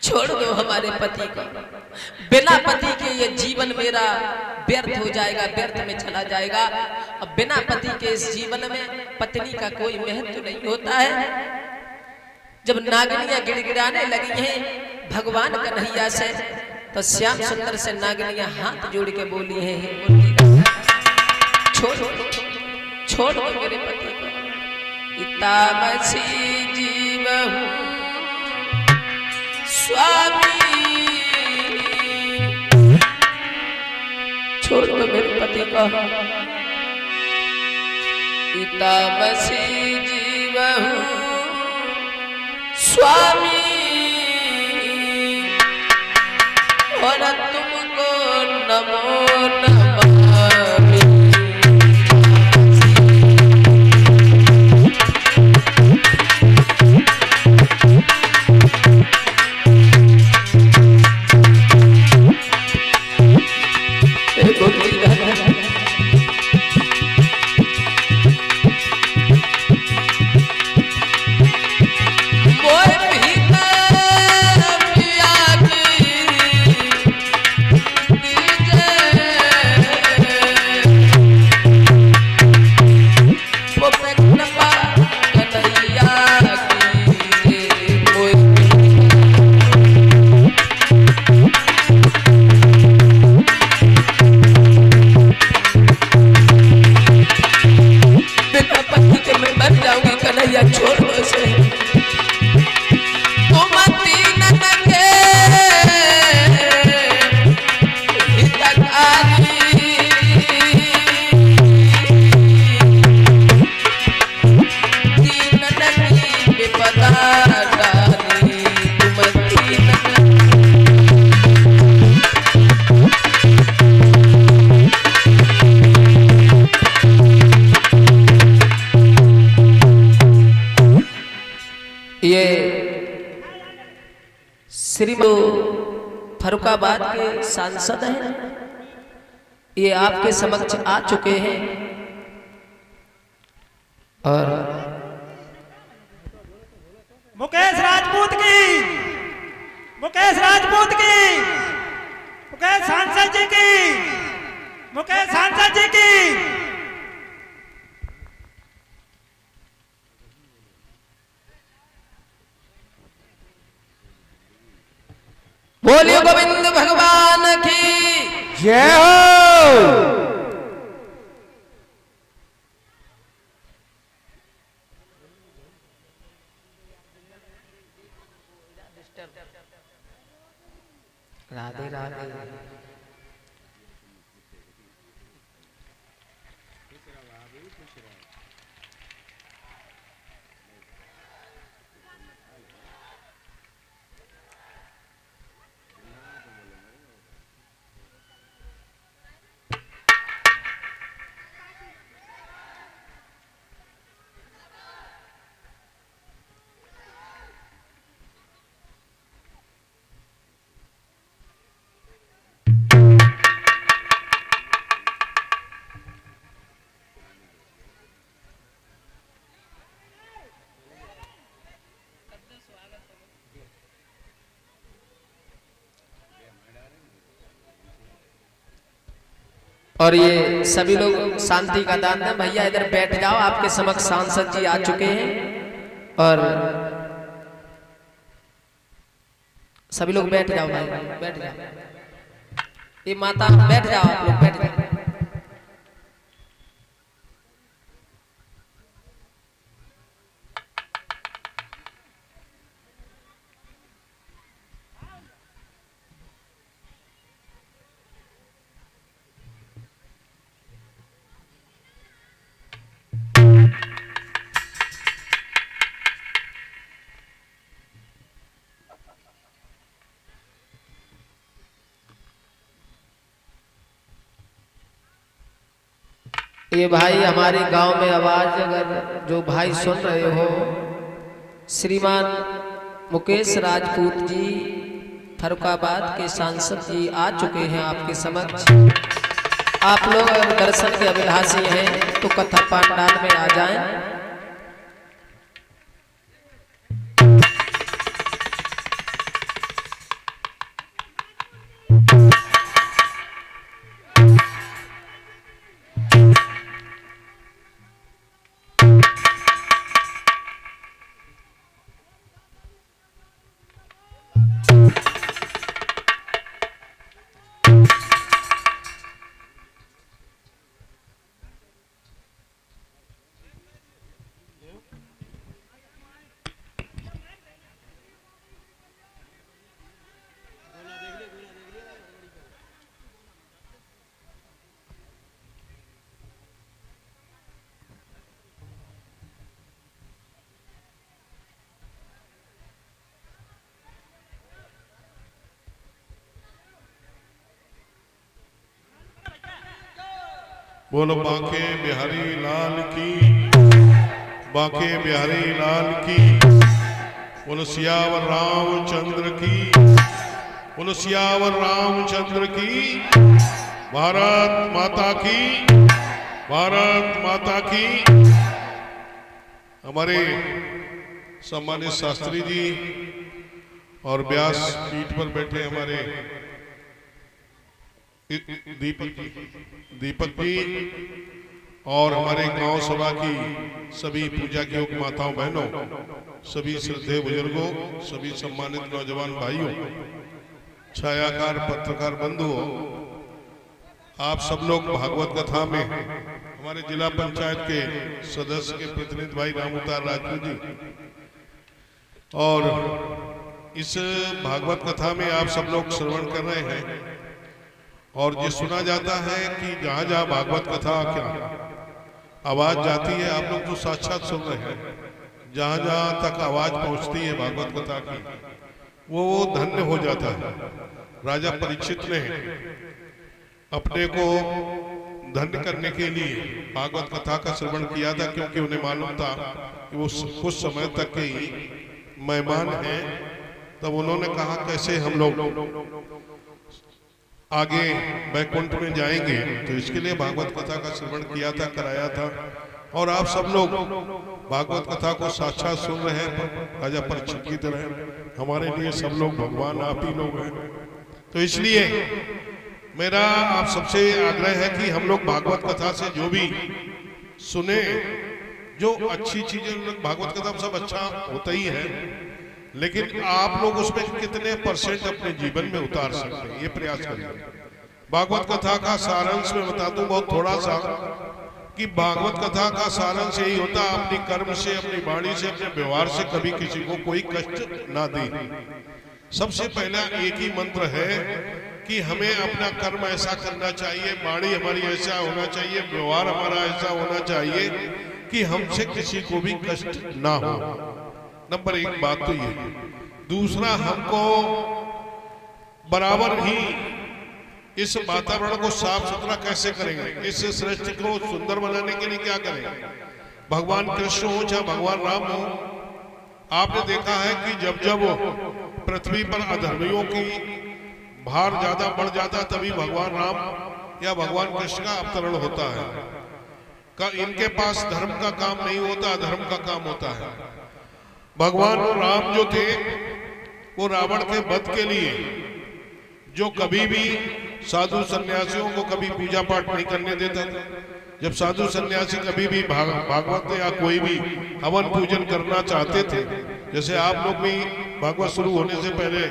छोड़ दो हमारे पति को। बिना पति के ये जीवन मेरा व्यर्थ हो जाएगा, व्यर्थ में चला जाएगा। अब बिना पति के इस जीवन में पत्नी का कोई महत्व नहीं होता है। जब नागनियां गिड़गिड़ाने लगी हैं भगवान कन्हैया से, तो श्याम सुंदर से नागनियां हाथ जोड़ के बोली हैं, छोड़ छोड़ दो मेरे पति को। इतामसी जीवहु स्वामी, छोड़ दो मेरे पति को। इतामसी जीवहु स्वामी, और तुमको नमो नमामि। ये श्री फर्रुखाबाद के सांसद हैं, ये आपके समक्ष आ चुके हैं और मुकेश राजपूत की, मुकेश राजपूत की, मुकेश सांसद जी की, मुकेश सांसद जी की। बोलिए गोविंद भगवान की जय हो। राधे राधे। और ये सभी लोग शांति का दान दें। भैया इधर बैठ जाओ, आपके समक्ष सांसद जी आ चुके हैं और सभी लोग बैठ जाओ भाई, बैठ जाओ। ये माता बैठ जाओ, आप लोग बैठ जाओ। ये भाई हमारे गांव में आवाज अगर जो भाई सुन रहे हो, श्रीमान मुकेश राजपूत जी फर्रुखाबाद के सांसद जी आ चुके हैं आपके समक्ष। आप लोग अगर दर्शन के अभिलाषी हैं तो कथा पंडाल में आ जाएं। बोलो बांके बिहारी लाल की, बांके बिहारी लाल की। बोलो सियावर रामचंद्र की, बोलो सियावर रामचंद्र की। भारत माता की, भारत माता की। हमारे सम्मानित शास्त्री जी और व्यास पीठ पर बैठे हमारे दीपक जी और हमारे गांव सभा की सभी पूजा की योग्य माताओं बहनों, सभी श्रद्धेय बुजुर्गों, सभी सम्मानित नौजवान भाइयों, छायाकार पत्रकार बंधुओं, आप सब लोग भागवत कथा में हमारे जिला पंचायत के सदस्य के प्रतिनिधि भाई रामउतार राजपूत जी और इस भागवत कथा में आप सब लोग श्रवण कर रहे हैं। और ये सुना जाता है कि जहां जहां भागवत कथा क्या आवाज जाती है, आप लोग तो साक्षात सुन रहे हैं, जहां जहां तक आवाज पहुंचती है भागवत कथा की वो धन्य हो जाता है। राजा परीक्षित ने अपने को धन्य करने के लिए भागवत कथा का श्रवण किया था, क्योंकि उन्हें मालूम था कि वो कुछ समय तक के ही मेहमान हैं। तब उन्होंने कहा कैसे हम लोग आगे बैकुंठ में जाएंगे, तो इसके लिए भागवत कथा का श्रवण किया था, कराया था। और आप सब लोग भागवत कथा को साक्षात सुन रहे हैं राजा परीक्षित की तरह। हमारे लिए सब लोग भगवान आप ही लोग हैं। तो इसलिए मेरा आप सबसे आग्रह है कि हम लोग भागवत कथा से जो भी सुने, जो अच्छी चीजें, भागवत कथा सब अच्छा होता ही है, लेकिन आप लोग उसमें कितने परसेंट अपने जीवन में उतार सकते हैं, ये प्रयास करिए। भागवत कथा का सारांश में बता दूं बहुत थोड़ा सा, कि भागवत कथा का सारांश यही होता है, अपनी कर्म से, अपनी वाणी से, अपने व्यवहार से कभी किसी को कोई कष्ट ना दे। सबसे पहला एक ही मंत्र है कि हमें अपना कर्म ऐसा करना चाहिए, वाणी हमारी ऐसा होना चाहिए, व्यवहार हमारा ऐसा होना चाहिए कि हमसे किसी को भी कष्ट ना हो। नंबर एक बात तो ये। दूसरा, हमको बराबर ही इस वातावरण को साफ सुथरा कैसे करेंगे, इस सृष्टि को सुंदर बनाने के लिए क्या करेंगे। भगवान कृष्ण हो चाहे भगवान राम हो, आपने देखा है कि जब जब पृथ्वी पर अधर्मियों की भार ज्यादा बढ़ जाता, तभी भगवान राम या भगवान कृष्ण का अवतरण होता है। इनके पास धर्म का काम नहीं होता, अधर्म का काम होता है। भगवान राम जो थे वो रावण के वध के लिए, जो कभी भी साधु सन्यासियों को कभी पूजा पाठ नहीं करने देता था। जब साधु सन्यासी कभी भी भागवत या कोई भी हवन पूजन करना चाहते थे, जैसे आप लोग भी भागवत शुरू होने से पहले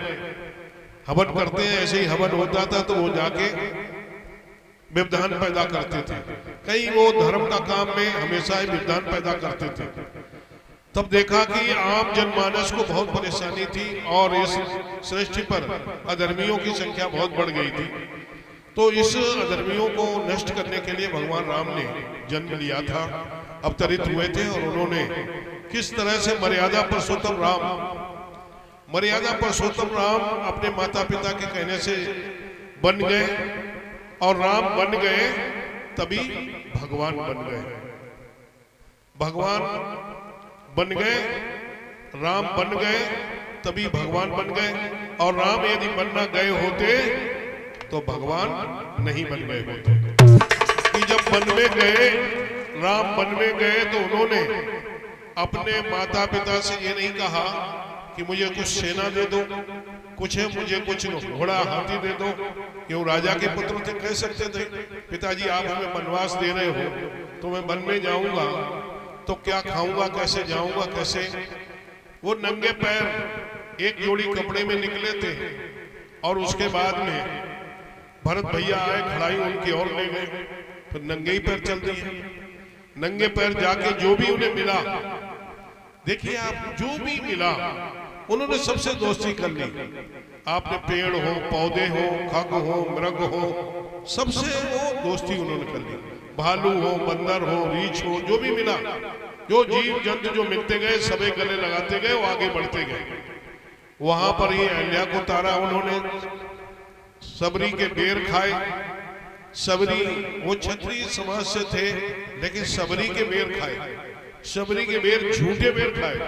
हवन करते हैं, ऐसे ही हवन होता था, तो वो जाके व्यवधान पैदा करते थे। कई वो धर्म का काम में हमेशा ही व्यवधान पैदा करते थे। तब देखा कि आम जनमानस को बहुत परेशानी थी और इस सृष्टि पर अधर्मियों की संख्या बहुत बढ़ गई थी। तो इस अधर्मियों को नष्ट करने के लिए भगवान राम ने जन्म लिया था, अवतरित हुए थे। और उन्होंने किस तरह से मर्यादा पुरुषोत्तम राम अपने माता पिता के कहने से बन गए, और राम बन गए तभी भगवान बन गए। भगवान बन गए, राम बन गए तभी भगवान बन गए। और राम यदि बनना गए होते तो भगवान नहीं बन गए होते। कि जब बन में गए, राम बन में गए, तो उन्होंने अपने माता पिता से ये नहीं कहा कि मुझे कुछ सेना दे दो, कुछ है मुझे कुछ घोड़ा हाथी दे दो। क्यों राजा के पुत्र थे, कह सकते थे पिताजी आप हमें वनवास दे रहे हो, तो मैं वन में जाऊंगा तो क्या खाऊंगा, कैसे जाऊंगा, कैसे। वो नंगे पैर एक जोड़ी कपड़े में निकले थे। और उसके बाद में भरत भैया आए, खड़ाई उनकी ओर ले गए, फिर नंगे ही पैर चल दिए। नंगे पैर जाके जो भी उन्हें मिला, देखिए आप, जो भी मिला उन्होंने सबसे दोस्ती कर ली। आपने पेड़ हो, पौधे हो, खग हो, मृग हो, सबसे वो दोस्ती उन्होंने कर ली। भालू हो, बंदर हो, रीछ हो, जो भी मिला, जो जीव जंतु जो मिलते गए सबे गले लगाते गए, वो आगे बढ़ते गए। वहां पर ही अहिल्या को तारा उन्होंने, सबरी के बेर खाए, सबरी वो क्षत्रिय समाज से थे, लेकिन सबरी के बेर खाए, सबरी के बेर, झूठे बेर खाए।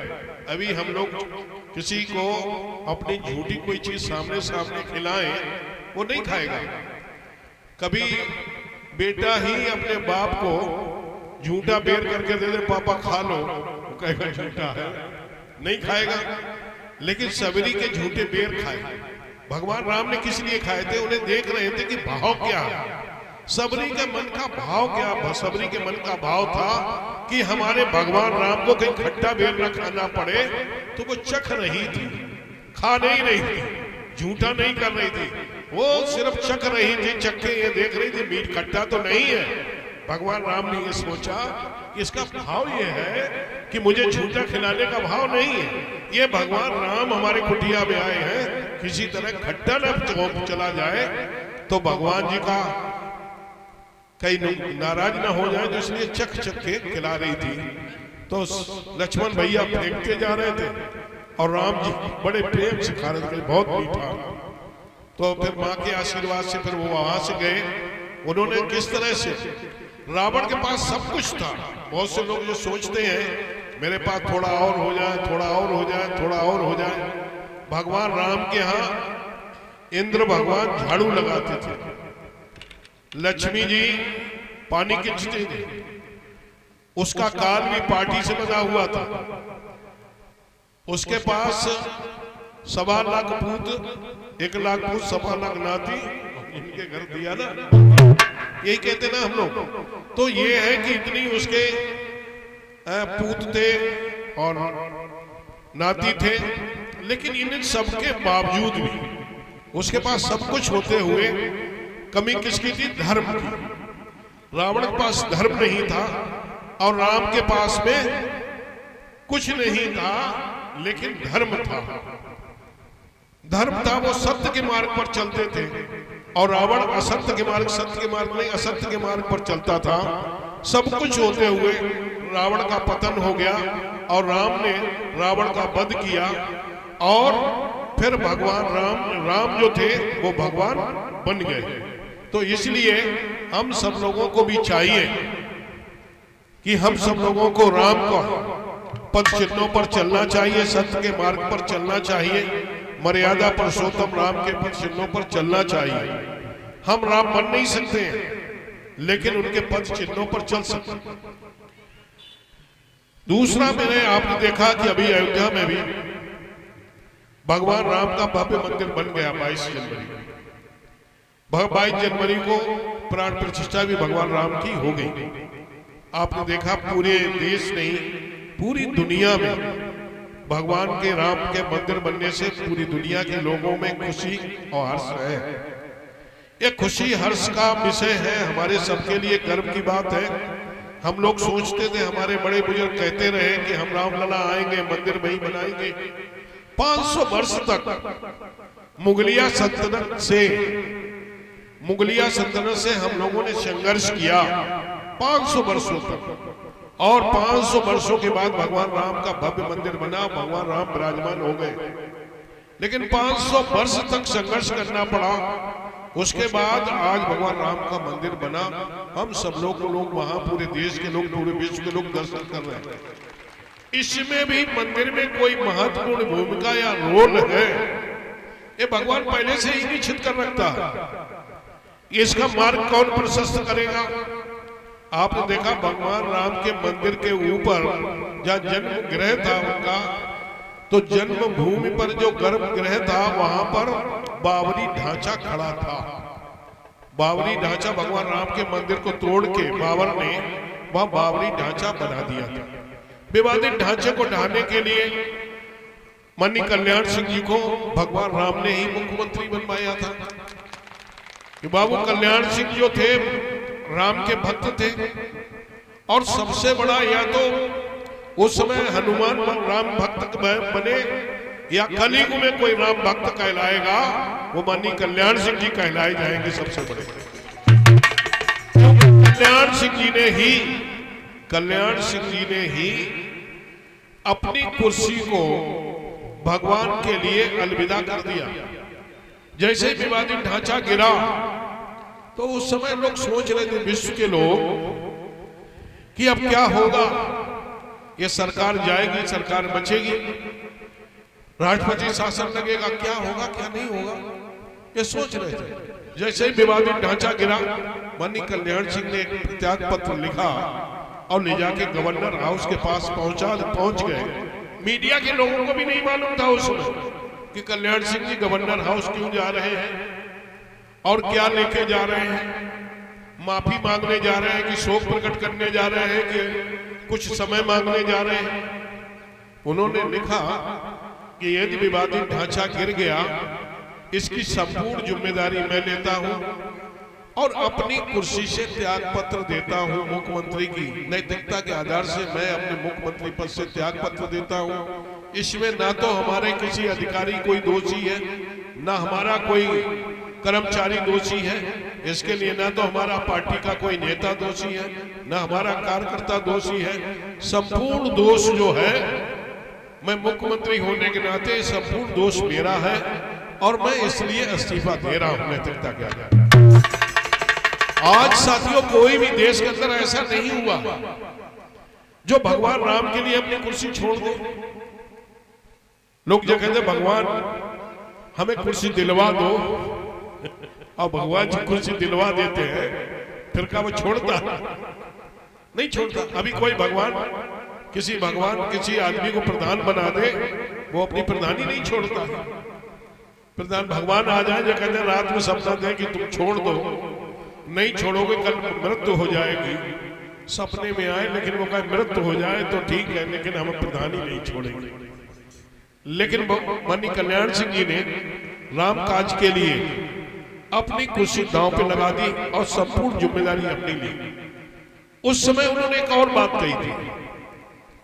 अभी हम लोग किसी को अपनी झूठी कोई चीज सामने सामने खिलाएं, वो नहीं खाएगा। कभी बेटा ही अपने बाप को झूठा बेर करके दे दे, पापा खा लो, वो कहेगा झूठा है, नहीं खाएगा। लेकिन सबरी के झूठे बेर खाए। भगवान राम ने किस लिए खाए थे? उन्हें देख रहे थे कि भाव क्या है, सबरी के मन का भाव क्या। सबरी के मन का भाव था कि हमारे भगवान राम को कहीं खट्टा बेर न खाना पड़े, तो वो चख रही थी, खा नहीं रही थी, झूठा नहीं कर रही थी, वो सिर्फ चख रही थी, चक्के ये देख रही थी मीठ खट्टा तो नहीं है। भगवान राम ने ये सोचा कि इसका भाव ये है कि मुझे झूठा खिलाने का भाव नहीं है, ये भगवान राम हमारे कुटिया में आए हैं, किसी तरह खट्टा न चला जाए तो भगवान जी का कहीं नाराज ना हो जाए, तो इसलिए चख चख के खिला रही थी। तो लक्ष्मण भैया फेंकते जा रहे थे और राम जी बड़े प्रेम से खा रहे थे, बहुत मीठा। तो फिर माँ के आशीर्वाद से फिर वो वहां से गए। उन्होंने किस तरह से, रावण के पास सब कुछ था। बहुत से लोग जो सोचते हैं मेरे पास थोड़ा और हो जाए, थोड़ा और हो जाए, थोड़ा और हो जाए। भगवान राम के यहाँ इंद्र भगवान झाड़ू लगाते थे, लक्ष्मी जी पानी खींचते थे, उसका काल भी पार्टी से बना हुआ था, उसके पास 1.25 लाख पूत, 1 लाख पूत 1.25 लाख नाती, इनके घर दिया ना, यही कहते ना हम लोग। तो ये है कि इतनी उसके पूत थे और नाती थे, लेकिन इन सबके बावजूद भी उसके पास सब कुछ होते हुए कमी किसकी थी? धर्म की। रावण के पास धर्म नहीं था और राम के पास में कुछ नहीं था, लेकिन धर्म था। धर्म था, वो सत्य के मार्ग पर चलते थे और रावण असत्य के मार्ग, सत्य के मार्ग नहीं असत्य के मार्ग पर चलता था। सब कुछ होते हुए रावण का पतन हो गया और राम ने रावण का वध किया और फिर भगवान राम जो थे वो भगवान बन गए। तो इसलिए हम सब लोगों को भी चाहिए कि हम सब लोगों को राम को पद चिन्हों पर चलना चाहिए, सत्य के मार्ग पर चलना चाहिए, मर्यादा पुरुषोत्तम राम के पद चिन्हों पर चलना चाहिए। हम राम बन नहीं सकते लेकिन उनके पद चिन्हों पर चल सकते। दूसरा, मैंने आपने देखा कि अभी अयोध्या में भी भगवान राम का भव्य मंदिर बन गया 22 जनवरी। 22 जनवरी को प्राण प्रतिष्ठा भी भगवान राम की हो गई। आपने देखा पूरे देश नहीं पूरी दुनिया में भगवान के राम के मंदिर बनने से पूरी दुनिया के लोगों में खुशी और हर्ष है। ये खुशी हर्ष का विषय है, हमारे सबके लिए गर्व की बात है। हम लोग सोचते थे, हमारे बड़े बुजुर्ग कहते रहे कि हम रामलला आएंगे, मंदिर वही बनाएंगे। 500 वर्ष तक मुगलिया सल्तनत से हम लोगों ने संघर्ष किया 500 वर्षों तक, और 500 वर्षों के बाद भगवान राम का भव्य मंदिर बना, भगवान राम विराजमान हो गए। लेकिन 500 वर्ष तक संघर्ष करना पड़ा, उसके बाद आज भगवान राम का मंदिर बना। हम सब लोग वहां पूरे देश के लोग, पूरे विश्व के लोग दर्शन कर रहे हैं। इसमें भी मंदिर में कोई महत्वपूर्ण भूमिका या रोल है, ये भगवान पहले से ही निश्चित कर रखता है। इसका मार्ग कौन प्रशस्त करेगा? आपने देखा भगवान राम के मंदिर के ऊपर जहाँ जन्म गृह था उनका, तो जन्म भूमि पर जो गर्भगृह था वहां पर बावरी ढांचा खड़ा था। बावरी ढांचा भगवान राम के मंदिर को तोड़ के बाबर ने वहां बावरी ढांचा बना दिया था। विवादित ढांचे को ढाने के लिए मन्नी कल्याण सिंह जी को भगवान राम ने ही मुख्यमंत्री बनवाया था। कि बाबू कल्याण सिंह जो थे राम के भक्त थे, और सबसे बड़ा या तो उस समय हनुमान राम भक्त बने या कलयुग में कोई राम भक्त कहलाएगा वो मन्नी कल्याण सिंह जी कहलाए जाएंगे सबसे बड़े। कल्याण सिंह जी ने ही अपनी कुर्सी को भगवान के लिए अलविदा कर दिया। जैसे विवादित ढांचा गिरा तो उस समय लोग सोच रहे थे, विश्व के लोग, कि अब क्या होगा, ये सरकार जाएगी, सरकार बचेगी, राष्ट्रपति शासन लगेगा, क्या होगा क्या नहीं होगा, ये सोच रहे थे। जैसे ही विवादित ढांचा गिरा, माननीय कल्याण सिंह ने एक त्याग पत्र लिखा और ले जाके गवर्नर हाउस के पास पहुंच गए। मीडिया के लोगों को भी नहीं मालूम था उस समय कि कल्याण सिंह जी गवर्नर हाउस क्यों जा रहे हैं और क्या लेके जा रहे हैं, माफी मांगने जा रहे हैं कि शोक प्रकट करने जा रहे हैं कि कुछ समय मांगने जा रहे हैं। उन्होंने लिखा कि यदि विवादित ढांचा गिर गया, इसकी संपूर्ण जिम्मेदारी मैं लेता हूं और अपनी कुर्सी से त्याग पत्र देता हूं। मुख्यमंत्री की नैतिकता के आधार से मैं अपने मुख्यमंत्री पद से त्याग पत्र देता हूं। इसमें ना तो हमारे किसी अधिकारी कोई दोषी है, ना हमारा कोई कर्मचारी दोषी है, इसके लिए ना तो हमारा पार्टी का कोई नेता दोषी है, ना हमारा कार्यकर्ता दोषी है। संपूर्ण दोष जो है, मैं मुख्यमंत्री होने के नाते संपूर्ण दोष मेरा है और मैं इसलिए इस्तीफा दे रहा हूं नैतिकता के आधार। आज साथियों, कोई भी देश के अंदर ऐसा नहीं हुआ जो भगवान राम के लिए अपनी कुर्सी छोड़ दे। लोग जो कहते भगवान हमें कुर्सी दिलवा दो, और भगवान जी कुर्सी दिलवा देते हैं, फिर क्या वो छोड़ता? नहीं छोड़ता। अभी कोई भगवान किसी आदमी को प्रधान बना दे, वो अपनी प्रधानी नहीं छोड़ता। प्रधान भगवान आ जाए जो कहते हैं रात में सपना दे कि तुम छोड़ दो, नहीं छोड़ोगे कल मृत्यु हो जाएगी। सपने में आए लेकिन वो कहे मृत्यु हो जाए तो ठीक है, लेकिन हम प्रधानी नहीं छोड़ेंगे। लेकिन माननीय कल्याण सिंह जी ने राम काज के लिए अपनी कुर्सी दांव पे लगा दी और संपूर्ण जिम्मेदारी अपनी ली। उस समय उन्होंने एक और बात कही थी।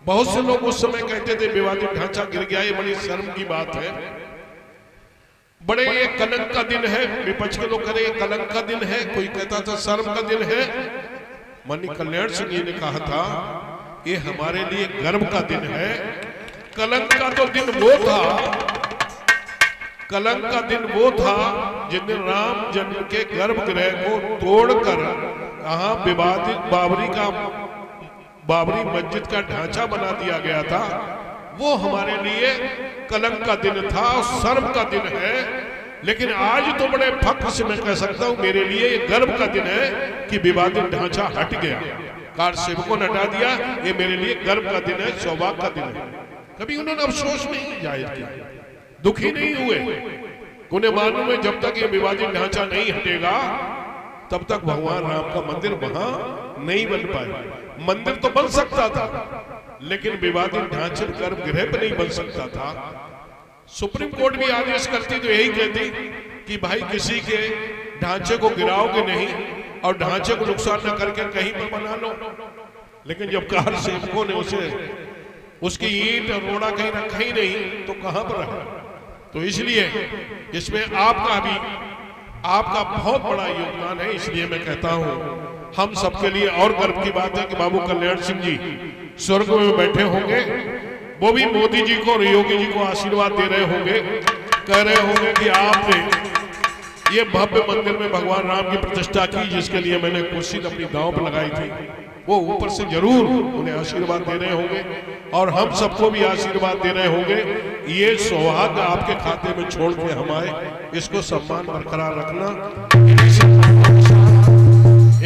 बहुत से लोग उस समय कहते थे विवादित ढांचा गिर गया, ये बड़ी शर्म की बात है, बड़े ये कलंक का दिन है। विपक्ष के लोग कह रहे हैं कलंक का दिन है, कोई कहता था शर्म का दिन है। माननीय कल्याण सिंह जी ने कहा था ये हमारे लिए गर्व का दिन है। कलंक का तो दिन वो था, कलंक का दिन वो था जिस दिन राम जन्म के गर्भगृह को तोड़कर कहां विवादित बाबरी मस्जिद का ढांचा बना दिया गया था। वो हमारे लिए कलंक का दिन था और शर्म का दिन है। लेकिन आज तो बड़े फख्र से मैं कह सकता हूं मेरे लिए ये गर्व का दिन है कि विवादित ढांचा हट गया, कार सेवकों ने हटा दिया। ये मेरे लिए गर्व का दिन है, सौभाग्य का दिन है। कभी उन्होंने अफसोस नहीं जाहिर किया, दुखी नहीं हुए। उन्हें मालूम है जब तक ये विवादित ढांचा नहीं हटेगा तब तक भगवान राम का मंदिर वहां नहीं बन पाए। मंदिर तो बन सकता था लेकिन विवादित ढांचे गर्भगृह पर नहीं बन सकता था। सुप्रीम कोर्ट भी आदेश करती तो यही कहती कि भाई किसी के ढांचे को गिराओगे नहीं और ढांचे को नुकसान न करके कहीं पर बना लो। लेकिन जब कार सेवकों ने उसकी ईंट और रोड़ा कहीं रखा ही नहीं तो कहां पर रखा। तो इसलिए इसमें आपका बहुत बड़ा योगदान है। इसलिए मैं कहता हूं हम सबके लिए और गर्व की बात है कि बाबू कल्याण सिंह जी स्वर्ग में बैठे होंगे, वो भी मोदी जी को और योगी जी को आशीर्वाद दे रहे होंगे, कह रहे होंगे कि आपने ये भव्य मंदिर में भगवान राम की प्रतिष्ठा की जिसके लिए मैंने कुर्सी अपनी दांव पर लगाई थी। वो ऊपर से जरूर उन्हें आशीर्वाद दे रहे होंगे और हम सबको भी आशीर्वाद दे रहे होंगे। ये सौभाग्य आपके खाते में छोड़ के हम आए, इसको सम्मान बरकरार रखना।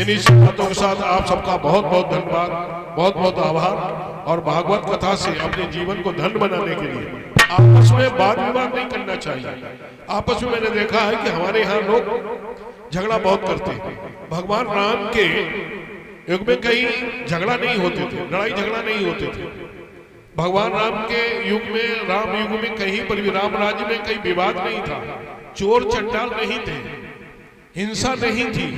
इन्हीं बातों के साथ आप सबका बहुत बहुत धन्यवाद, बहुत बहुत आभार। और भागवत कथा से अपने जीवन को धन्य बनाने के लिए आपस में वाद विवाद नहीं करना चाहिए। आपस में मैंने देखा है कि हमारे यहाँ लोग झगड़ा बहुत करते हैं। भगवान राम के युग में कहीं झगड़ा नहीं होते थे, लड़ाई झगड़ा नहीं होते थे। भगवान राम के युग में, राम युग में कहीं पर भी, राम राज्य में कहीं विवाद नहीं था, चोर चंडाल नहीं थे, हिंसा नहीं थी।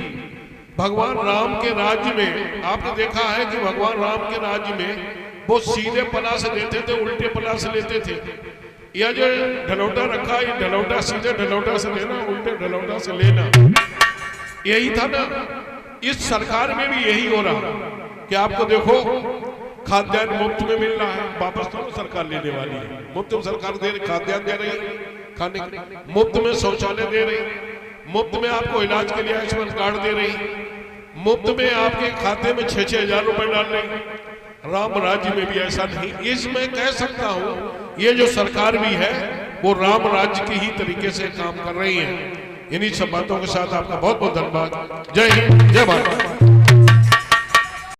भगवान राम के राज्य में आपने देखा है कि भगवान राम के राज्य में वो सीधे पला से देते थे, उल्टे पला से लेते थे। यह जो ढलौटा रखा, ये ढलौटा सीधे ढलौटा से लेना, उल्टे ढलौटा से लेना, यही था ना। इस सरकार में भी यही हो रहा कि आपको देखो खाद्यान्न मुफ्त में मिल रहा है, वापस तो सरकार लेने वाली है। मुफ्त में सरकार दे रही, खाद्यान्न दे रही, खाने मुफ्त में शौचालय दे रही, मुफ्त में आपको इलाज के लिए आयुष्मान कार्ड दे रही, मुफ्त में आपके खाते में 6-6 हजार रुपए डाल रही। राम राज्य में भी ऐसा नहीं। इसमें कह सकता हूं ये जो सरकार भी है वो राम राज्य की ही तरीके से काम कर रही है। इन्हीं सब बातों के साथ आपका बहुत बहुत धन्यवाद। जय हिंद, जय भारत।